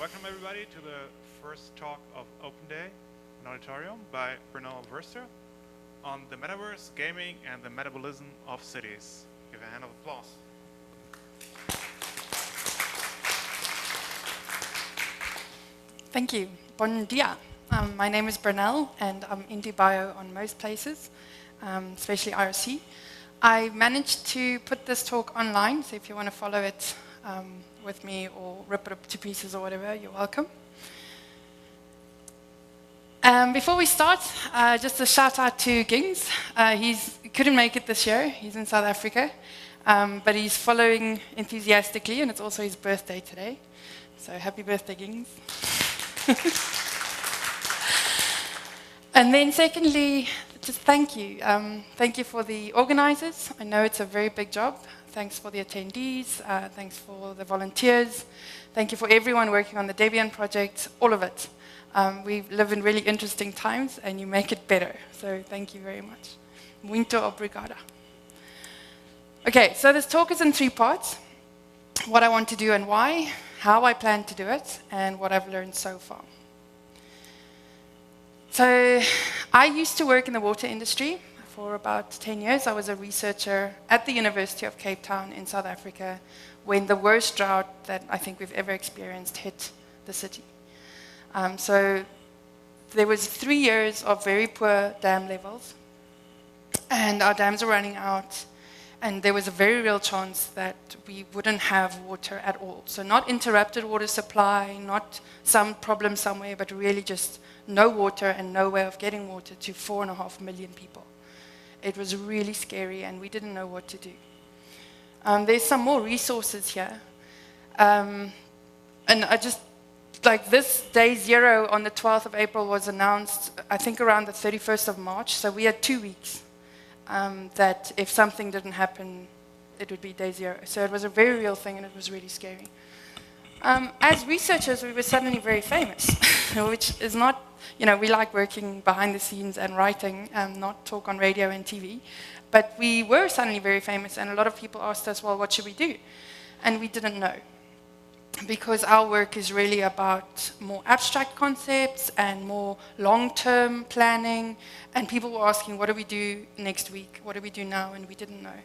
Welcome everybody to the first talk of Open Day in Auditorium by Bernelle Verster on the metaverse, gaming, and the metabolism of cities. Give a hand of applause. Thank you. Bon dia. My name is Bernelle, and I'm in bio on most places, especially IRC. I managed to put this talk online, so if you want to follow it with me or rip it up to pieces or whatever, you're welcome. Before we start, just a shout out to Gings. He couldn't make it this year. He's in South Africa, but he's following enthusiastically, and it's also his birthday today. So happy birthday, Gings. And then secondly, just thank you. Thank you for the organizers. I know it's a very big job. Thanks for the attendees. Thanks for the volunteers. Thank you for everyone working on the Debian project, all of it. We live in really interesting times, and you make it better. So thank you very much. Muito obrigada. Okay, so this talk is in 3 parts. What I want to do and why, how I plan to do it, and what I've learned so far. So I used to work in the water industry for about 10 years. I was a researcher at the University of Cape Town in South Africa when the worst drought that I think we've ever experienced hit the city. So there was 3 years of very poor dam levels, and our dams were running out, and there was a very real chance that we wouldn't have water at all. So not interrupted water supply, not some problem somewhere, but really just no water and no way of getting water to 4.5 million people. It was really scary, and we didn't know what to do. There's some more resources here. And I just, like this day 0 on the 12th of April was announced, I think around the 31st of March. So we had 2 weeks that if something didn't happen, it would be day 0. So it was a very real thing, and it was really scary. As researchers, we were suddenly very famous, which is not, we like working behind the scenes and writing, not talk on radio and TV. But we were suddenly very famous, and a lot of people asked us, well, what should we do? And we didn't know, because our work is really about more abstract concepts and more long-term planning. And people were asking, what do we do next week? What do we do now? And we didn't know.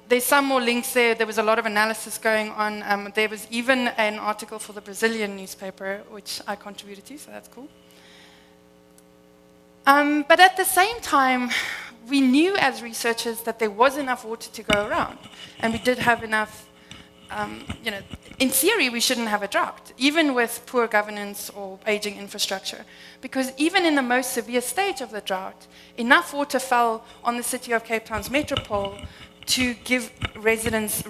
There's some more links there. There was a lot of analysis going on. There was even an article for the Brazilian newspaper, which I contributed to, so that's cool. But at the same time, we knew as researchers that there was enough water to go around, and we did have enough. In theory, we shouldn't have a drought, even with poor governance or aging infrastructure, because even in the most severe stage of the drought, enough water fell on the city of Cape Town's metropole to give residents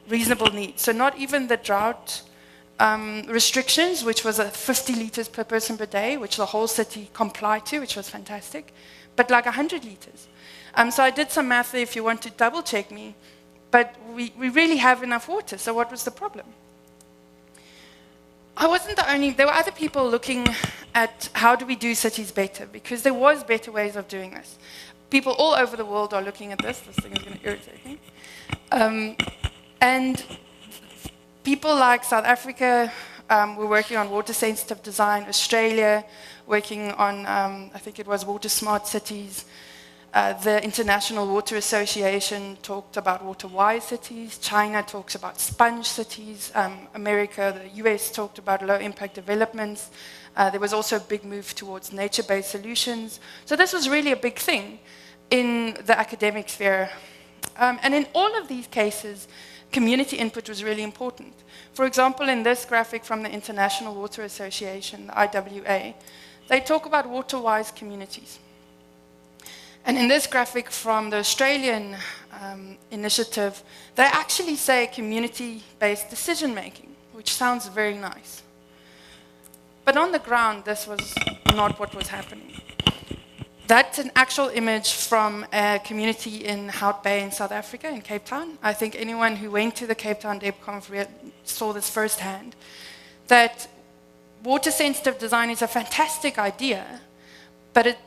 reasonable needs. So not even the drought restrictions, which was 50 liters per person per day, which the whole city complied to, which was fantastic, but like 100 liters. So I did some math there if you want to double check me. But we really have enough water, so what was the problem? I wasn't the only, there were other people looking at how do we do cities better, because there was better ways of doing this. People all over the world are looking at this. This thing is going to irritate me. And people like South Africa were working on water-sensitive design, Australia working on, I think it was water smart cities. The International Water Association talked about water-wise cities. China talks about sponge cities. America, the US talked about low-impact developments. There was also a big move towards nature-based solutions. So this was really a big thing in the academic sphere. And in all of these cases, community input was really important. For example, in this graphic from the International Water Association, the IWA, they talk about water-wise communities. And in this graphic from the Australian initiative, they actually say community-based decision-making, which sounds very nice. But on the ground, this was not what was happening. That's an actual image from a community in Hout Bay in South Africa, in Cape Town. I think anyone who went to the Cape Town DebConf saw this firsthand, that water-sensitive design is a fantastic idea, but it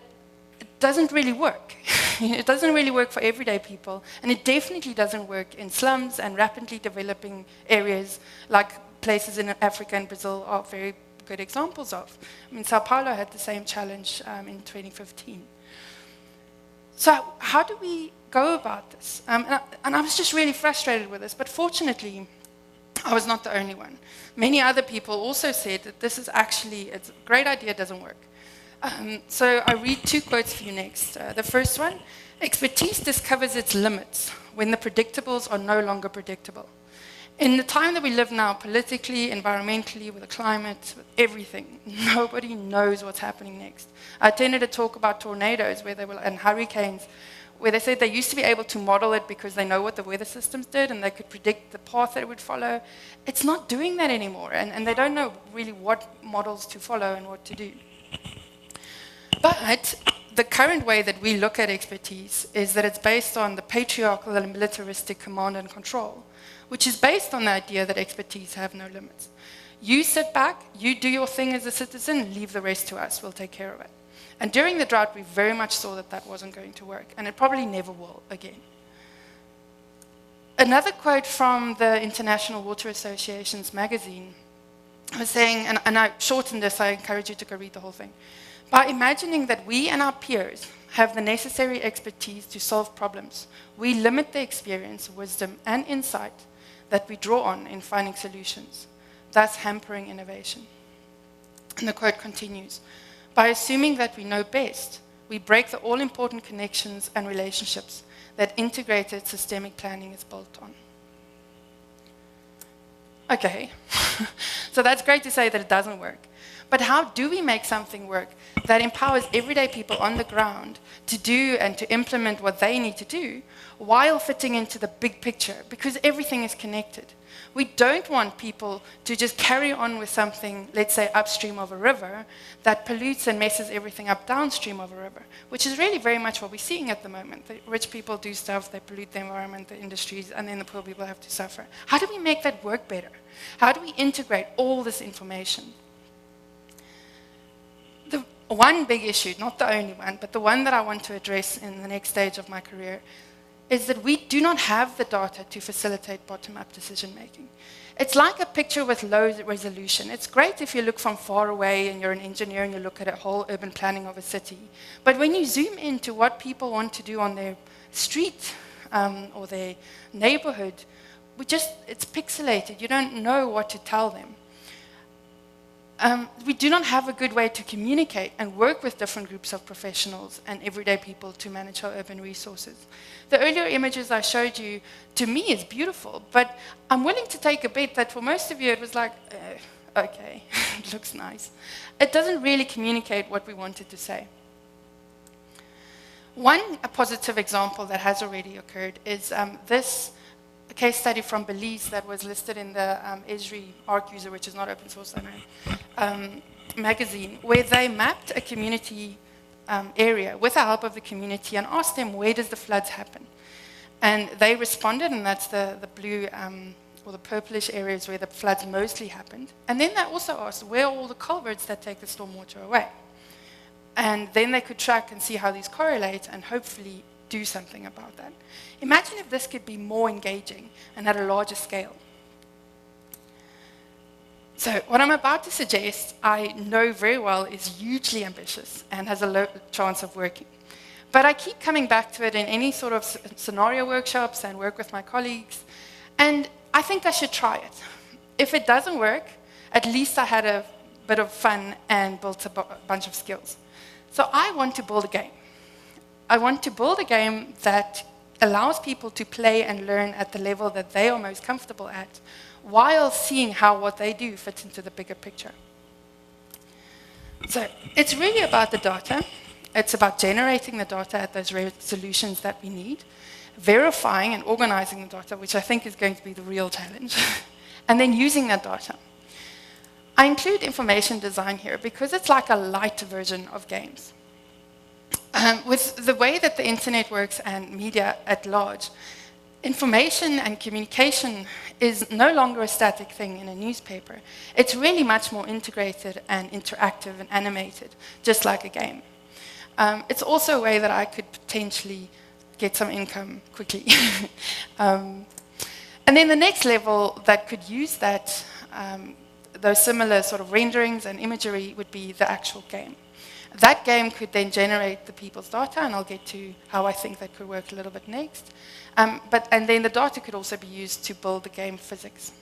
doesn't really work. It doesn't really work for everyday people, and it definitely doesn't work in slums and rapidly developing areas like places in Africa and Brazil are very good examples of. I mean, Sao Paulo had the same challenge in 2015. So how do we go about this? And I was just really frustrated with this, but fortunately, I was not the only one. Many other people also said that this is actually, it's a great idea, it doesn't work. So I read 2 quotes for you next. The first one, expertise discovers its limits when the predictables are no longer predictable. In the time that we live now, politically, environmentally, with the climate, with everything, nobody knows what's happening next. I attended a talk about tornadoes and hurricanes, where they said they used to be able to model it because they know what the weather systems did and they could predict the path that it would follow. It's not doing that anymore, and they don't know really what models to follow and what to do. But the current way that we look at expertise is that it's based on the patriarchal and militaristic command and control, which is based on the idea that expertise have no limits. You sit back, you do your thing as a citizen, leave the rest to us, we'll take care of it. And during the drought, we very much saw that that wasn't going to work, and it probably never will again. Another quote from the International Water Association's magazine was saying, and I shortened this, I encourage you to go read the whole thing. By imagining that we and our peers have the necessary expertise to solve problems, we limit the experience, wisdom, and insight that we draw on in finding solutions, thus hampering innovation. And the quote continues, by assuming that we know best, we break the all-important connections and relationships that integrated systemic planning is built on. Okay, so that's great to say that it doesn't work. But how do we make something work that empowers everyday people on the ground to do and to implement what they need to do while fitting into the big picture? Because everything is connected. We don't want people to just carry on with something, let's say upstream of a river, that pollutes and messes everything up downstream of a river, which is really very much what we're seeing at the moment. The rich people do stuff, they pollute the environment, the industries, and then the poor people have to suffer. How do we make that work better? How do we integrate all this information? The one big issue, not the only one, but the one that I want to address in the next stage of my career is that we do not have the data to facilitate bottom-up decision-making. It's like a picture with low resolution. It's great if you look from far away and you're an engineer and you look at a whole urban planning of a city. But when you zoom into what people want to do on their street or their neighborhood, it's pixelated. You don't know what to tell them. We do not have a good way to communicate and work with different groups of professionals and everyday people to manage our urban resources. The earlier images I showed you, to me, is beautiful, but I'm willing to take a bet that for most of you it was like, okay, it looks nice. It doesn't really communicate what we wanted to say. A positive example that has already occurred is this case study from Belize that was listed in the Esri ARC user, which is not open source, I know, magazine, where they mapped a community area with the help of the community and asked them, where does the floods happen? And they responded, and that's the blue or the purplish areas where the floods mostly happened. And then they also asked, where are all the culverts that take the stormwater away? And then they could track and see how these correlate and hopefully do something about that. Imagine if this could be more engaging and at a larger scale. So what I'm about to suggest, I know very well is hugely ambitious and has a low chance of working. But I keep coming back to it in any sort of scenario workshops and work with my colleagues. And I think I should try it. If it doesn't work, at least I had a bit of fun and built a bunch of skills. So I want to build a game. I want to build a game that allows people to play and learn at the level that they are most comfortable at, while seeing how what they do fits into the bigger picture. So it's really about the data. It's about generating the data at those resolutions that we need, verifying and organizing the data, which I think is going to be the real challenge, and then using that data. I include information design here because it's like a light version of games. With the way that the internet works and media at large, information and communication is no longer a static thing in a newspaper. It's really much more integrated and interactive and animated, just like a game. It's also a way that I could potentially get some income quickly. And then the next level that could use that those similar sort of renderings and imagery would be the actual game. That game could then generate the people's data, and I'll get to how I think that could work a little bit next. And then the data could also be used to build the game physics.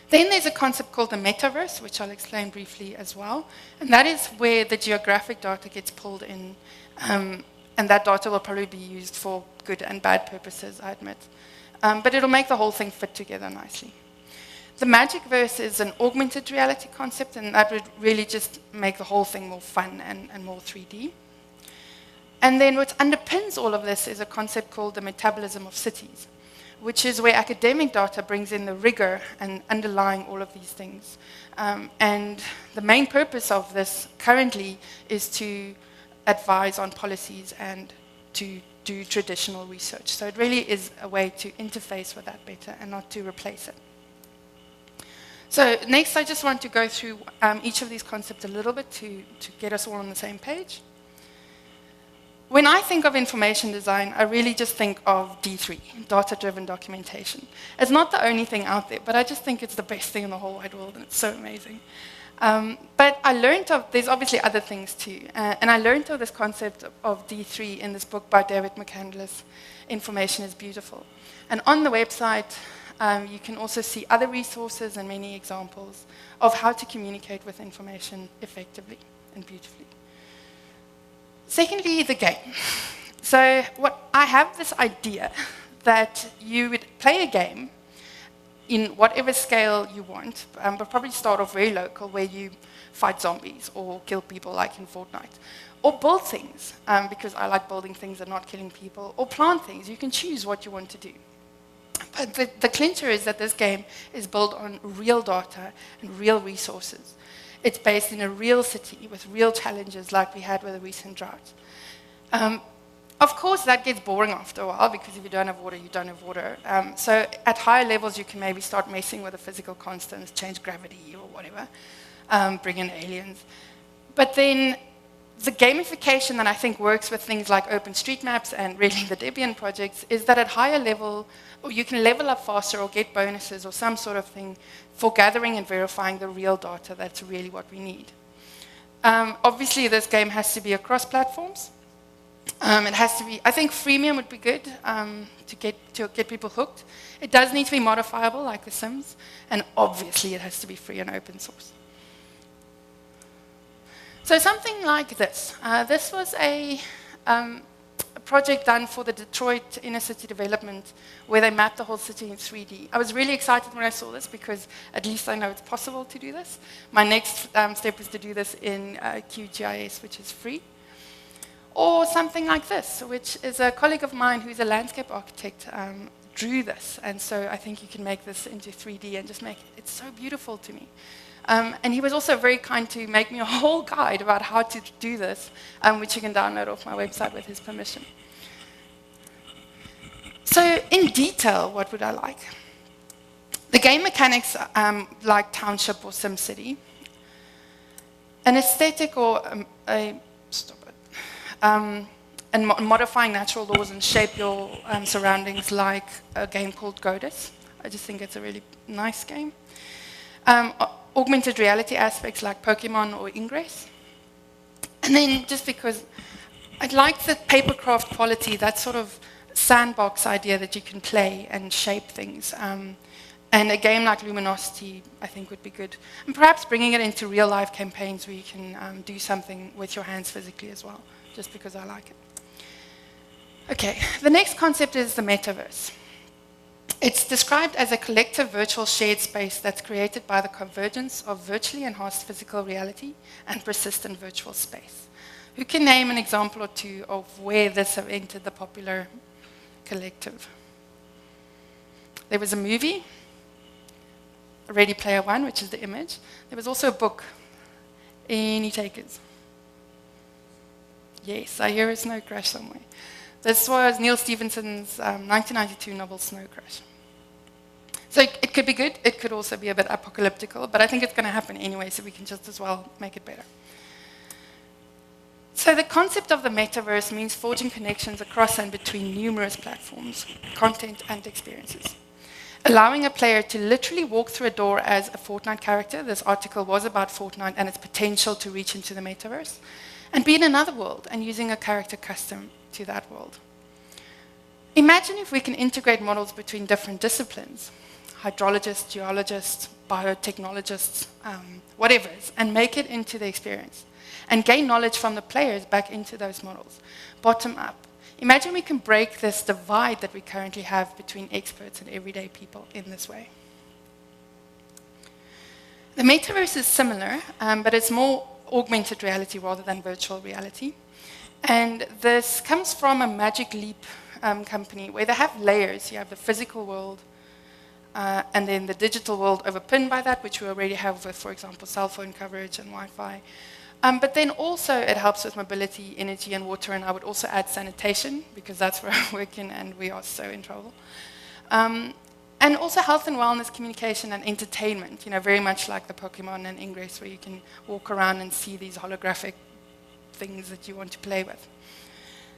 Then there's a concept called the metaverse, which I'll explain briefly as well. And that is where the geographic data gets pulled in, and that data will probably be used for good and bad purposes, I admit. But it'll make the whole thing fit together nicely. The magic verse is an augmented reality concept, and that would really just make the whole thing more fun and more 3D. And then what underpins all of this is a concept called the metabolism of cities, which is where academic data brings in the rigor and underlying all of these things. And the main purpose of this currently is to advise on policies and to do traditional research. So it really is a way to interface with that better and not to replace it. So next, I just want to go through each of these concepts a little bit to get us all on the same page. When I think of information design, I really just think of D3, data-driven documentation. It's not the only thing out there, but I just think it's the best thing in the whole wide world, and it's so amazing. But I learned there's obviously other things too, and I learned of this concept of D3 in this book by David McCandless, Information is Beautiful. And on the website, you can also see other resources and many examples of how to communicate with information effectively and beautifully. Secondly, the game. So I have this idea that you would play a game in whatever scale you want, but probably start off very local, where you fight zombies or kill people like in Fortnite. Or build things, because I like building things and not killing people. Or plant things. You can choose what you want to do. But the clincher is that this game is built on real data and real resources. It's based in a real city with real challenges like we had with the recent drought. Of course, that gets boring after a while, because if you don't have water, you don't have water. So at higher levels, you can maybe start messing with the physical constants, change gravity or whatever, bring in aliens. But then the gamification that I think works with things like OpenStreetMaps and really the Debian projects is that at higher level, or you can level up faster or get bonuses or some sort of thing for gathering and verifying the real data. That's really what we need. Obviously, this game has to be across platforms. It has to be, I think freemium would be good to get people hooked. It does need to be modifiable like The Sims, and obviously it has to be free and open source. So something like this. This was a project done for the Detroit inner city development, where they mapped the whole city in 3D. I was really excited when I saw this, because at least I know it's possible to do this. My next step is to do this in QGIS, which is free. Or something like this, which is a colleague of mine who's a landscape architect drew this. And so I think you can make this into 3D and just make it. It's so beautiful to me. And he was also very kind to make me a whole guide about how to do this, which you can download off my website with his permission. So in detail, what would I like? The game mechanics like Township or SimCity. An aesthetic or and modifying natural laws and shape your surroundings like a game called Godus. I just think it's a really nice game. Augmented reality aspects like Pokemon or Ingress. And then just because I like the papercraft quality, that sort of sandbox idea that you can play and shape things. And a game like Lumino City, I think, would be good. And perhaps bringing it into real-life campaigns where you can do something with your hands physically as well, just because I like it. Okay, the next concept is the metaverse. It's described as a collective virtual shared space that's created by the convergence of virtually enhanced physical reality and persistent virtual space. Who can name an example or two of where this have entered the popular collective? There was a movie, Ready Player One, which is the image. There was also a book. Any takers? Yes, I hear a snow crash somewhere. This was Neil Stephenson's 1992 novel Snow Crash. So it could be good, it could also be a bit apocalyptical, but I think it's going to happen anyway, so we can just as well make it better. So the concept of the metaverse means forging connections across and between numerous platforms, content and experiences. allowing a player to literally walk through a door as a Fortnite character. This article was about Fortnite and its potential to reach into the metaverse, and be in another world and using a character custom to that world. Imagine if we can integrate models between different disciplines, hydrologists, geologists, biotechnologists, whatever, and make it into the experience, and gain knowledge from the players back into those models, bottom up. Imagine we can break this divide that we currently have between experts and everyday people in this way. The metaverse is similar, but it's more augmented reality rather than virtual reality. And this comes from a Magic Leap company where they have layers. You have the physical world, and then the digital world overpinned by that, which we already have with, for example, cell phone coverage and Wi-Fi. But then also it helps with mobility, energy, and water, and I would also add sanitation, because that's where I work in, and we are so in trouble. And also health and wellness, communication, and entertainment, very much like the Pokemon and Ingress, where you can walk around and see these holographic things that you want to play with.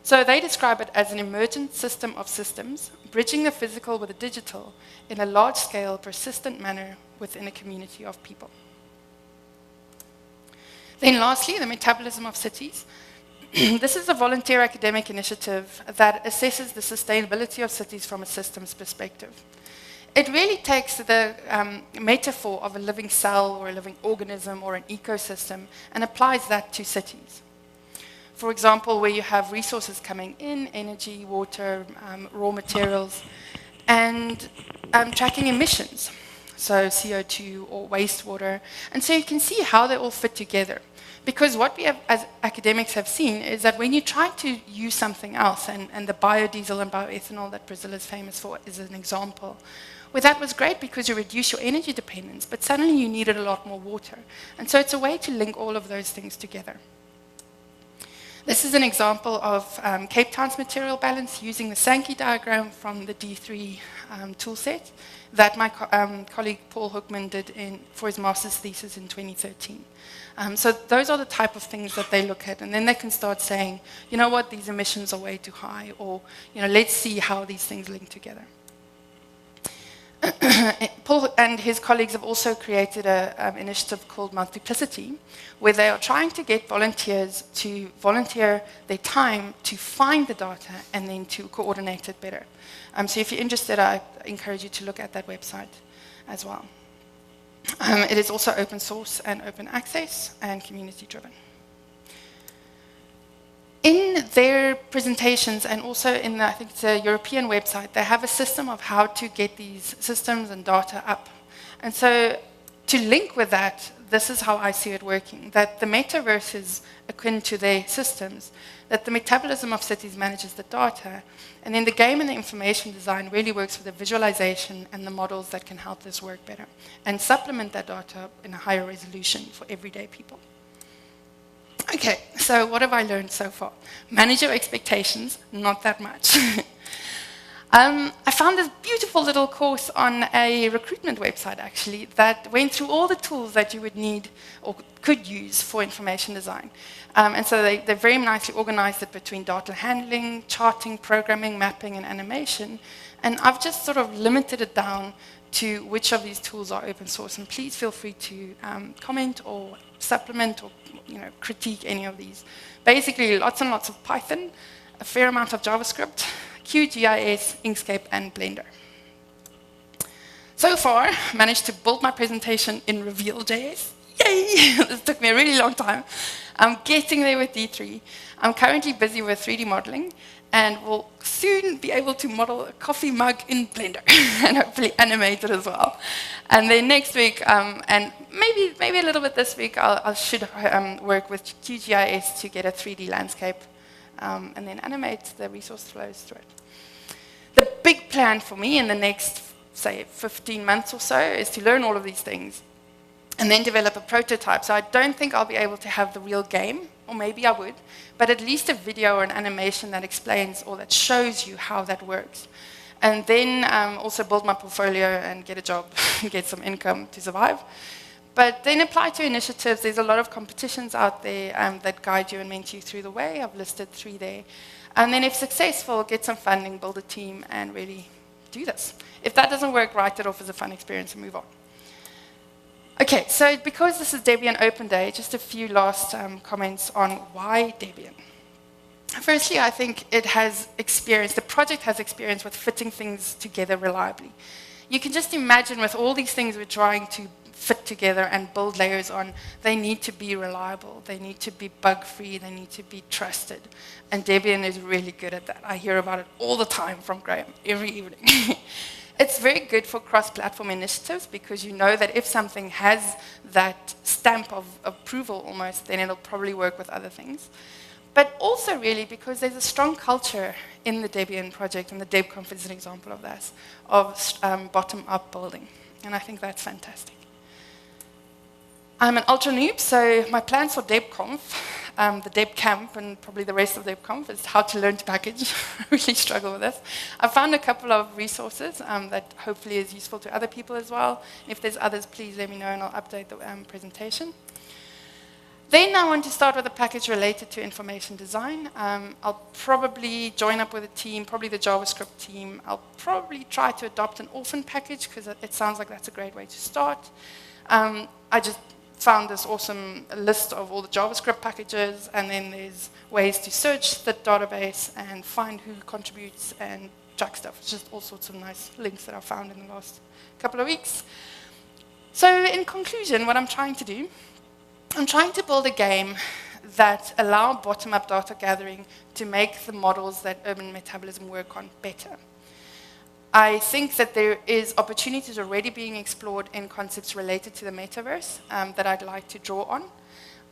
So they describe it as an emergent system of systems, bridging the physical with the digital in a large-scale, persistent manner within a community of people. Then lastly, the metabolism of cities. This is a volunteer academic initiative that assesses the sustainability of cities from a systems perspective. It really takes the metaphor of a living cell or a living organism or an ecosystem and applies that to cities. For example, where you have resources coming in, energy, water, raw materials, and tracking emissions. So CO2 or wastewater. And so you can see how they all fit together. Because what we have, as academics have seen, is that when you try to use something else, and the biodiesel and bioethanol that Brazil is famous for is an example, where that was great because you reduce your energy dependence, but suddenly you needed a lot more water. And so it's a way to link all of those things together. This is an example of Cape Town's material balance using the Sankey diagram from the D3 toolset that my colleague Paul Hoekman did for his master's thesis in 2013. So those are the type of things that they look at, and then they can start saying, you know what, these emissions are way too high, or let's see how these things link together. Paul and his colleagues have also created an initiative called Multiplicity, where they are trying to get volunteers to volunteer their time to find the data and then to coordinate it better. So if you're interested, I encourage you to look at that website as well. It is also open source and open access and community driven. In their presentations, and also in, I think it's a European website, they have a system of how to get these systems and data up. And so to link with that, this is how I see it working, that the metaverse is akin to their systems, that the metabolism of cities manages the data, and then the game and the information design really works with the visualization and the models that can help this work better, and supplement that data in a higher resolution for everyday people. Okay, so what have I learned so far? Manage your expectations, not that much. I found this beautiful little course on a recruitment website, actually, that went through all the tools that you would need or could use for information design. And so they very nicely organized it between data handling, charting, programming, mapping, and animation. And I've just sort of limited it down to which of these tools are open source. And please feel free to comment or supplement or critique any of these. Basically, lots and lots of Python, a fair amount of JavaScript, QGIS, Inkscape, and Blender. So far, managed to build my presentation in Reveal.js. Yay! This took me a really long time. I'm getting there with D3. I'm currently busy with 3D modeling, and will soon be able to model a coffee mug in Blender, and hopefully animate it as well. And then next week, and maybe a little bit this week, I should work with QGIS to get a 3D landscape, and then animate the resource flows through it. The big plan for me in the next, say, 15 months or so is to learn all of these things, and then develop a prototype. So I don't think I'll be able to have the real game, or maybe I would, but at least a video or an animation that explains or that shows you how that works. And then also build my portfolio and get a job, get some income to survive. But then apply to initiatives. There's a lot of competitions out there that guide you and mentor you through the way. I've listed 3 there. And then if successful, get some funding, build a team, and really do this. If that doesn't work, write it off as a fun experience and move on. Okay, so because this is Debian Open Day, just a few last comments on why Debian. Firstly, I think it has experience, the project has experience with fitting things together reliably. You can just imagine with all these things we're trying to fit together and build layers on, they need to be reliable, they need to be bug-free, they need to be trusted. And Debian is really good at that. I hear about it all the time from Graham, every evening. It's very good for cross-platform initiatives because you know that if something has that stamp of approval almost, then it'll probably work with other things. But also really because there's a strong culture in the Debian project, and the DebConf is an example of that, of bottom-up building. And I think that's fantastic. I'm an ultra noob, so my plans for DebConf, the DebCamp, and probably the rest of DebConf is how to learn to package. I really struggle with this. I found a couple of resources that hopefully is useful to other people as well. If there's others, please let me know and I'll update the presentation. Then I want to start with a package related to information design. I'll probably join up with a team, probably the JavaScript team. I'll probably try to adopt an orphan package because it sounds like that's a great way to start. I just found this awesome list of all the JavaScript packages, and then there's ways to search the database and find who contributes and track stuff. It's just all sorts of nice links that I found in the last couple of weeks. So in conclusion, what I'm trying to do, I'm trying to build a game that allow bottom-up data gathering to make the models that urban metabolism work on better. I think that there is opportunities already being explored in concepts related to the metaverse that I'd like to draw on.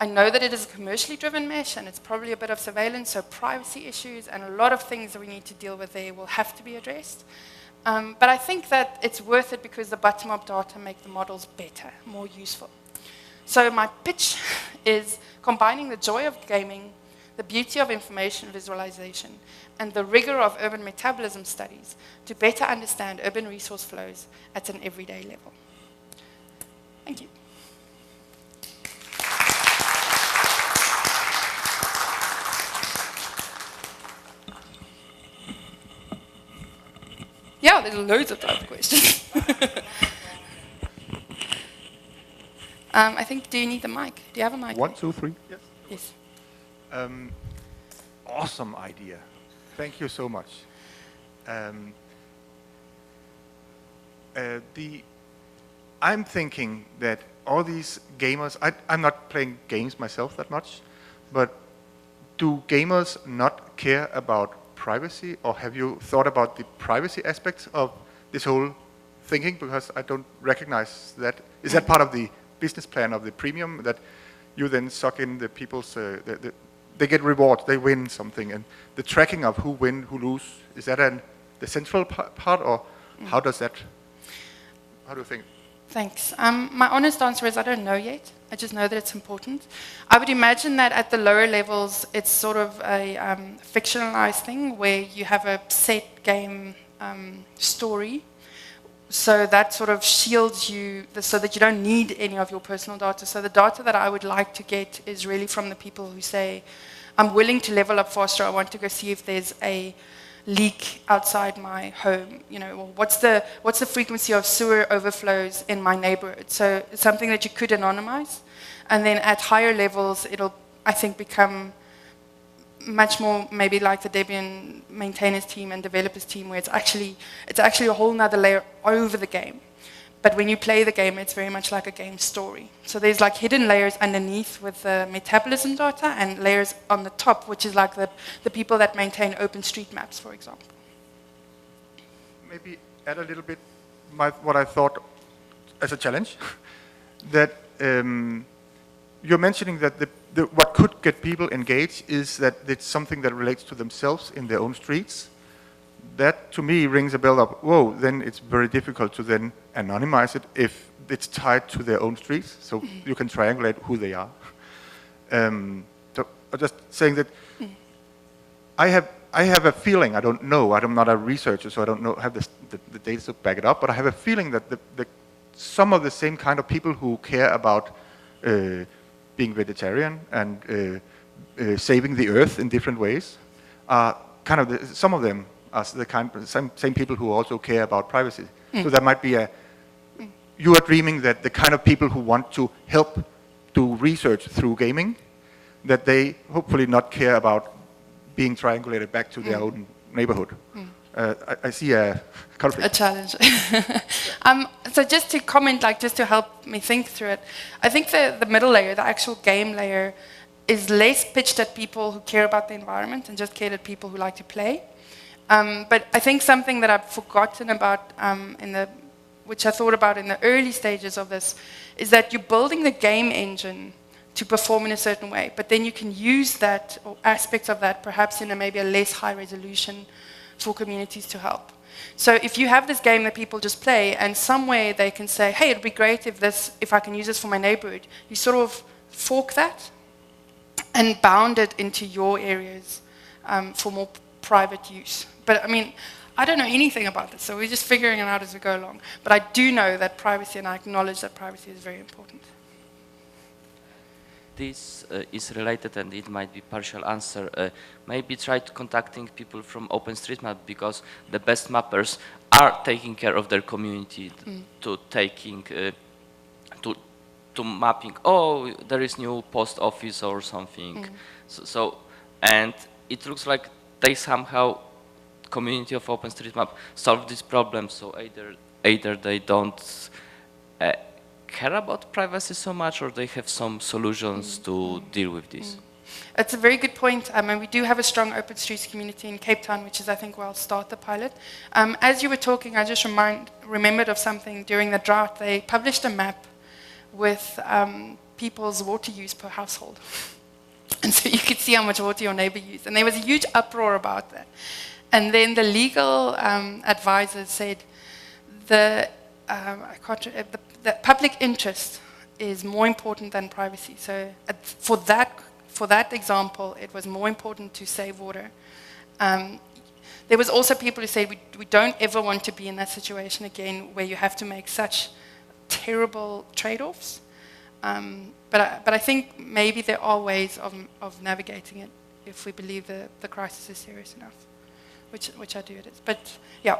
I know that it is a commercially driven mesh and it's probably a bit of surveillance, so privacy issues and a lot of things that we need to deal with there will have to be addressed. But I think that it's worth it because the bottom-up data make the models better, more useful. So my pitch is combining the joy of gaming, the beauty of information visualization, and the rigor of urban metabolism studies to better understand urban resource flows at an everyday level. Thank you. Yeah, there's loads of type of questions. I think, do you need the mic? Do you have a mic? 1, 2, 3. Yes. Yes. Awesome idea. Thank you so much. I'm thinking that all these gamers, I'm not playing games myself that much, but do gamers not care about privacy, or have you thought about the privacy aspects of this whole thinking? Because I don't recognize that. Is that part of the business plan of the premium, that you then suck in the people's, they get rewards, they win something, and the tracking of who win, who lose, is that the central part, or how does that, how do you think? Thanks. My honest answer is I don't know yet. I just know that it's important. I would imagine that at the lower levels, it's sort of a fictionalized thing where you have a set game story. So that sort of shields you so that you don't need any of your personal data. So the data that I would like to get is really from the people who say, I'm willing to level up faster. I want to go see if there's a leak outside my home. You know, or what's the frequency of sewer overflows in my neighborhood? So it's something that you could anonymize. And then at higher levels, it'll, I think, become much more maybe like the Debian maintainers team and developers team, where it's actually a whole nother layer over the game. But when you play the game, it's very much like a game story. So there's like hidden layers underneath with the metabolism data and layers on the top, which is like the people that maintain open street maps, for example. Maybe add a little bit what I thought as a challenge, that you're mentioning that what could get people engaged is that it's something that relates to themselves in their own streets. That, to me, rings a bell of, whoa, then it's very difficult to then anonymize it if it's tied to their own streets, so you can triangulate who they are. So I'm just saying that I have a feeling, I don't know, I'm not a researcher, so I don't know, have the data to back it up, but I have a feeling that some of the same kind of people who care about being vegetarian and saving the earth in different ways are kind of some of them are the same people who also care about privacy. So that might be you are dreaming that the kind of people who want to help do research through gaming, that they hopefully not care about being triangulated back to their own neighborhood. I see a conflict. A challenge. So just to comment, like just to help me think through it, I think the middle layer, the actual game layer, is less pitched at people who care about the environment and just care at people who like to play. But I think something that I've forgotten about which I thought about in the early stages of this, is that you're building the game engine to perform in a certain way, but then you can use that, or aspects of that, perhaps in maybe a less high resolution for communities to help. So if you have this game that people just play, and somewhere they can say, hey, it'd be great if I can use this for my neighborhood, you sort of fork that and bound it into your areas for more private use. But I mean, I don't know anything about this, so we're just figuring it out as we go along. But I do know that privacy, and I acknowledge that privacy is very important. This is related, and it might be partial answer. Maybe try contacting people from OpenStreetMap, because the best mappers are taking care of their community to mapping. Oh, there is new post office or something. So and it looks like they somehow, community of OpenStreetMap, solve this problem. So either they don't care about privacy so much, or they have some solutions to deal with this. It's a very good point. And we do have a strong open streets community in Cape Town, which is, I think, where I'll start the pilot. As you were talking, I just remembered of something. During the drought, they published a map with people's water use per household. And so you could see how much water your neighbor used. And there was a huge uproar about that. And then the legal advisors said the public interest is more important than privacy. So for that example, it was more important to save water. There was also people who said we don't ever want to be in that situation again, where you have to make such terrible trade-offs. But I think maybe there are ways of navigating it if we believe the crisis is serious enough, which I do it is. But yeah,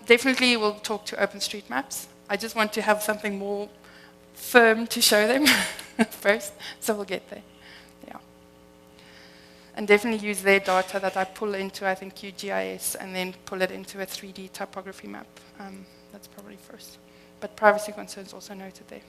definitely we'll talk to OpenStreetMaps. I just want to have something more firm to show them first, so we'll get there. Yeah. And definitely use their data that I pull into, I think, QGIS, and then pull it into a 3D typography map. That's probably first. But privacy concerns also noted there.